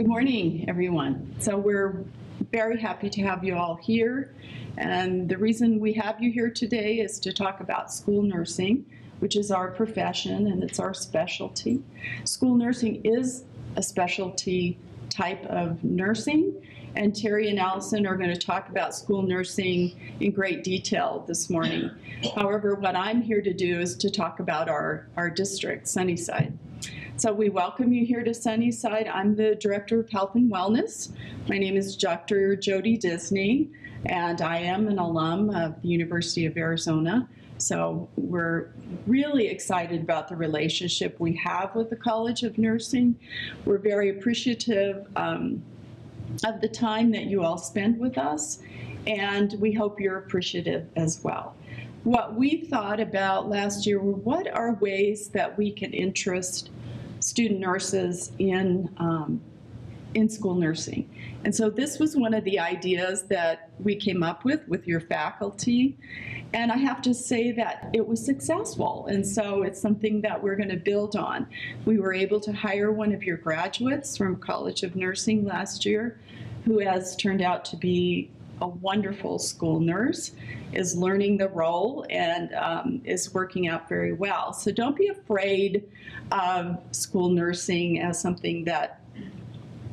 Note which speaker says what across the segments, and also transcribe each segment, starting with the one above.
Speaker 1: Good morning, everyone. So we're very happy to have you all here. And the reason we have you here today is to talk about school nursing, which is our profession and it's our specialty. School nursing is a specialty type of nursing, and Terry and Allison are going to talk about school nursing in great detail this morning. However, what I'm here to do is to talk about our district, Sunnyside. So we welcome you here to Sunnyside. I'm the Director of Health and Wellness. My name is Dr. Jody Disney, and I am an alum of the University of Arizona. So we're really excited about the relationship we have with the College of Nursing. We're very appreciative of the time that you all spend with us, and we hope you're appreciative as well. What we thought about last year were what are ways that we can interest student nurses in school nursing. And so this was one of the ideas that we came up with your faculty. And I have to say that it was successful. And so it's something that we're going to build on. We were able to hire one of your graduates from College of Nursing last year, who has turned out to be a wonderful school nurse, is learning the role, and is working out very well. So don't be afraid of school nursing as something that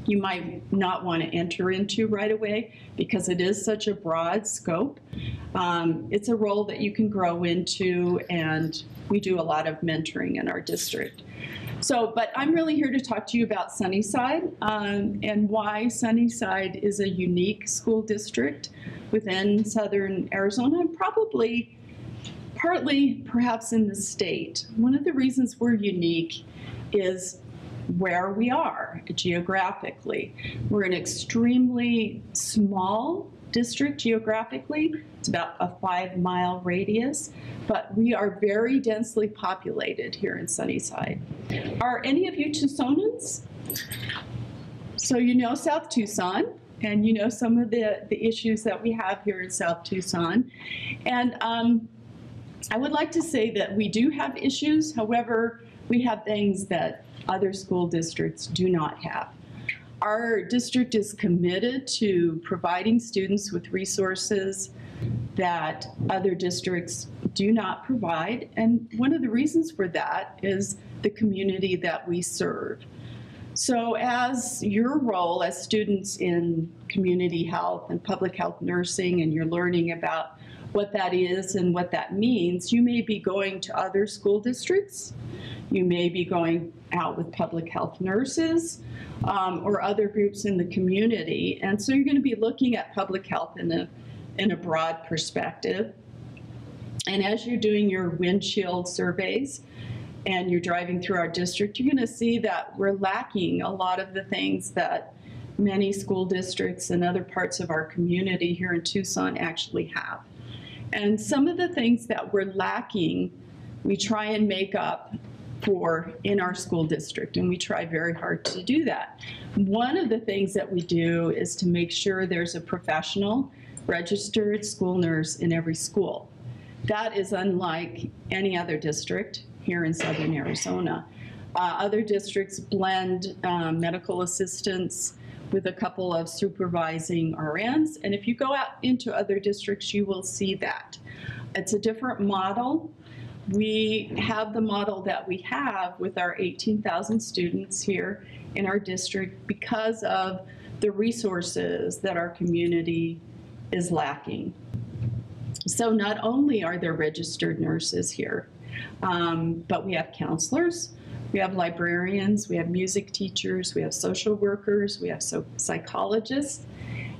Speaker 1: you might not want to enter into right away, because it is such a broad scope. It's a role that you can grow into, and we do a lot of mentoring in our district. So, but I'm really here to talk to you about Sunnyside and why Sunnyside is a unique school district within Southern Arizona, and probably partly perhaps in the state. One of the reasons we're unique is where we are geographically. We're an extremely small district geographically. It's about a 5-mile radius, but we are very densely populated here in Sunnyside. Are any of you Tucsonans? So you know South Tucson, and you know some of the issues that we have here in South Tucson. And I would like to say that we do have issues. However, we have things that other school districts do not have. Our district is committed to providing students with resources that other districts do not provide, and one of the reasons for that is the community that we serve. So as your role as students in community health and public health nursing, and you're learning about what that is and what that means, you may be going to other school districts. You may be going out with public health nurses or other groups in the community. And so you're going to be looking at public health in a broad perspective. And as you're doing your windshield surveys and you're driving through our district, you're going to see that we're lacking a lot of the things that many school districts and other parts of our community here in Tucson actually have. And some of the things that we're lacking, we try and make up for in our school district, and we try very hard to do that. One of the things that we do is to make sure there's a professional registered school nurse in every school. That is unlike any other district here in Southern Arizona. Other districts blend medical assistants with a couple of supervising RNs, and if you go out into other districts, you will see that. It's a different model. We have the model that we have with our 18,000 students here in our district because of the resources that our community is lacking. So not only are there registered nurses here, but we have counselors, we have librarians, we have music teachers, we have social workers, we have psychologists,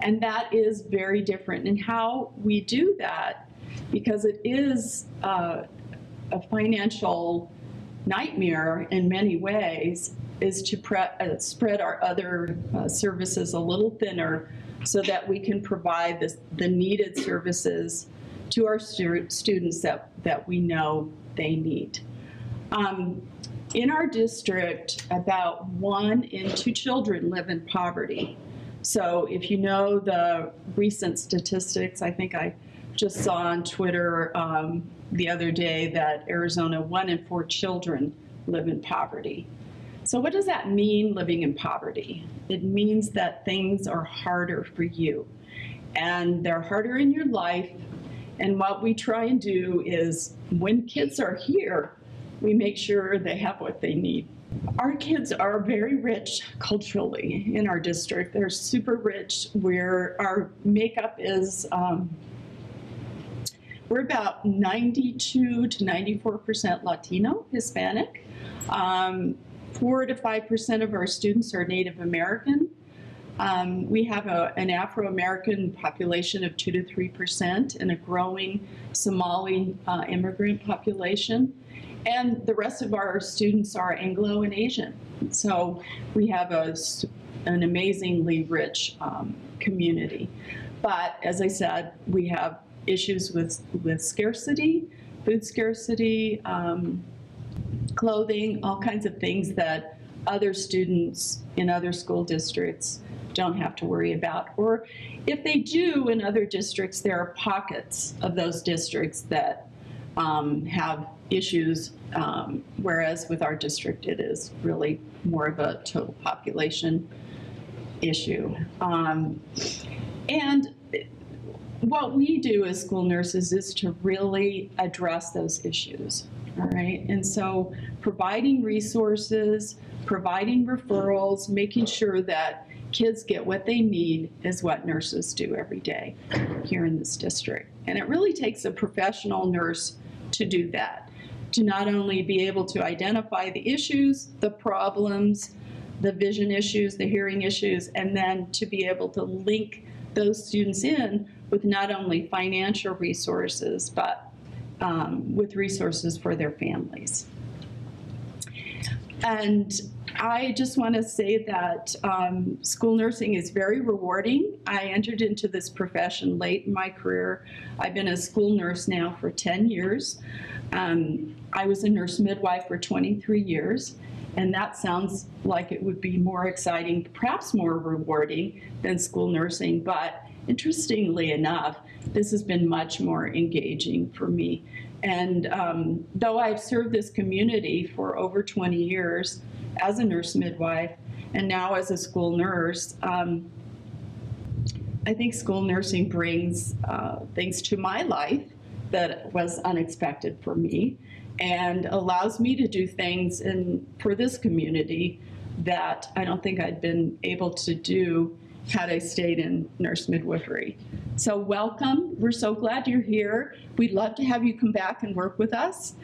Speaker 1: and that is very different. And how we do that, because it is a financial nightmare in many ways, is to spread our other services a little thinner so that we can provide the needed services to our students that we know they need. In our district, about 1 in 2 children live in poverty. So if you know the recent statistics, I think I just saw on Twitter the other day that Arizona, 1 in 4 children live in poverty. So what does that mean, living in poverty? It means that things are harder for you, and they're harder in your life. And what we try and do is, when kids are here, we make sure they have what they need. Our kids are very rich culturally in our district. They're super rich, where our makeup is, we're about 92 to 94% Latino, Hispanic. 4 to 5% of our students are Native American. We have an Afro-American population of 2 to 3% and a growing Somali immigrant population. And the rest of our students are Anglo and Asian. So we have an amazingly rich community. But as I said, we have issues with scarcity, food scarcity, clothing, all kinds of things that other students in other school districts don't have to worry about. Or if they do in other districts, there are pockets of those districts that have issues, whereas with our district it is really more of a total population issue. And what we do as school nurses is to really address those issues, all right? And so providing resources, providing referrals, making sure that kids get what they need is what nurses do every day here in this district. And it really takes a professional nurse to do that, to not only be able to identify the issues, the problems, the vision issues, the hearing issues, and then to be able to link those students in with not only financial resources, but with resources for their families. And I just want to say that school nursing is very rewarding. I entered into this profession late in my career. I've been a school nurse now for 10 years. I was a nurse midwife for 23 years, and that sounds like it would be more exciting, perhaps more rewarding than school nursing, but interestingly enough, this has been much more engaging for me. And though I've served this community for over 20 years as a nurse midwife and now as a school nurse, I think school nursing brings things to my life that was unexpected for me and allows me to do things for this community that I don't think I'd been able to do had I stayed in nurse midwifery. So welcome. We're so glad you're here. We'd love to have you come back and work with us.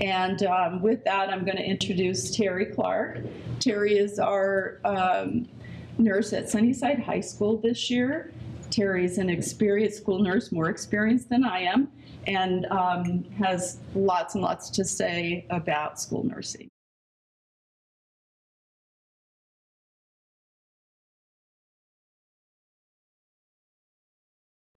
Speaker 1: And with that, I'm going to introduce Terry Clark. Terry is our nurse at Sunnyside High School this year. Terry is an experienced school nurse, more experienced than I am, and has lots and lots to say about school nursing.